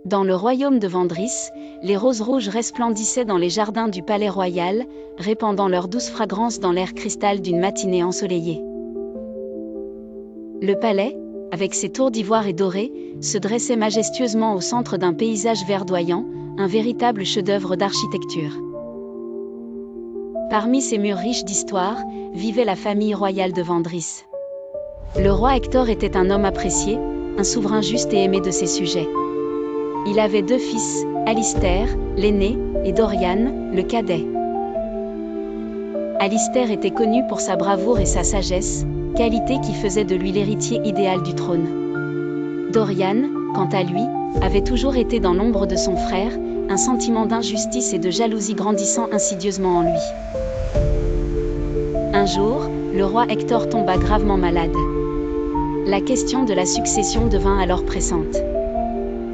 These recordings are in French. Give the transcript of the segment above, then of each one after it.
Dans le royaume de Vendris, les roses rouges resplendissaient dans les jardins du palais royal, répandant leur douce fragrance dans l'air cristal d'une matinée ensoleillée. Le palais, avec ses tours d'ivoire et dorées, se dressait majestueusement au centre d'un paysage verdoyant, un véritable chef-d'œuvre d'architecture. Parmi ces murs riches d'histoire, vivait la famille royale de Vendris. Le roi Hector était un homme apprécié, un souverain juste et aimé de ses sujets. Il avait 2 fils, Alistair, l'aîné, et Dorian, le cadet. Alistair était connu pour sa bravoure et sa sagesse, qualités qui faisaient de lui l'héritier idéal du trône. Dorian, quant à lui, avait toujours été dans l'ombre de son frère, un sentiment d'injustice et de jalousie grandissant insidieusement en lui. Un jour, le roi Hector tomba gravement malade. La question de la succession devint alors pressante.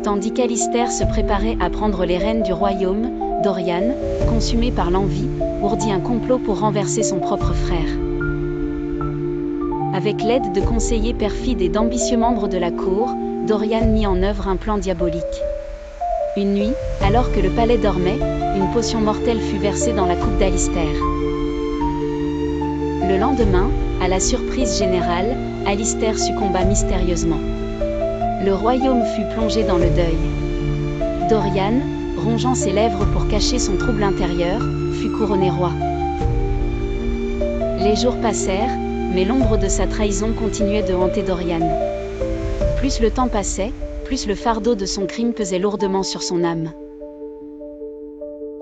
Tandis qu'Alistair se préparait à prendre les rênes du royaume, Dorian, consumé par l'envie, ourdit un complot pour renverser son propre frère. Avec l'aide de conseillers perfides et d'ambitieux membres de la cour, Dorian mit en œuvre un plan diabolique. Une nuit, alors que le palais dormait, une potion mortelle fut versée dans la coupe d'Alistair. Le lendemain, à la surprise générale, Alistair succomba mystérieusement. Le royaume fut plongé dans le deuil. Dorian, rongeant ses lèvres pour cacher son trouble intérieur, fut couronné roi. Les jours passèrent, mais l'ombre de sa trahison continuait de hanter Dorian. Plus le temps passait, plus le fardeau de son crime pesait lourdement sur son âme.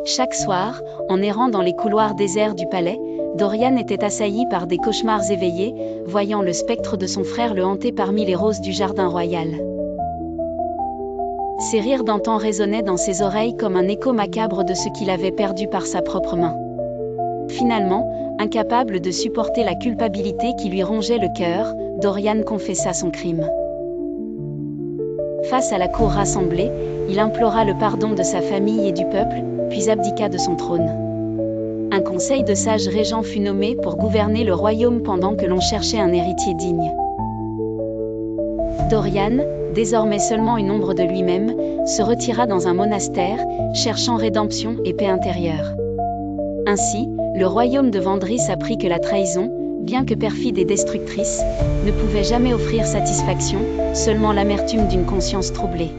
Chaque soir, en errant dans les couloirs déserts du palais, Dorian était assailli par des cauchemars éveillés, voyant le spectre de son frère le hanter parmi les roses du jardin royal. Ses rires d'antan résonnaient dans ses oreilles comme un écho macabre de ce qu'il avait perdu par sa propre main. Finalement, incapable de supporter la culpabilité qui lui rongeait le cœur, Dorian confessa son crime. Face à la cour rassemblée, il implora le pardon de sa famille et du peuple, puis abdiqua de son trône. Un conseil de sages régents fut nommé pour gouverner le royaume pendant que l'on cherchait un héritier digne. Dorian, désormais seulement une ombre de lui-même, se retira dans un monastère, cherchant rédemption et paix intérieure. Ainsi, le royaume de Vendris apprit que la trahison, bien que perfide et destructrice, ne pouvait jamais offrir satisfaction, seulement l'amertume d'une conscience troublée.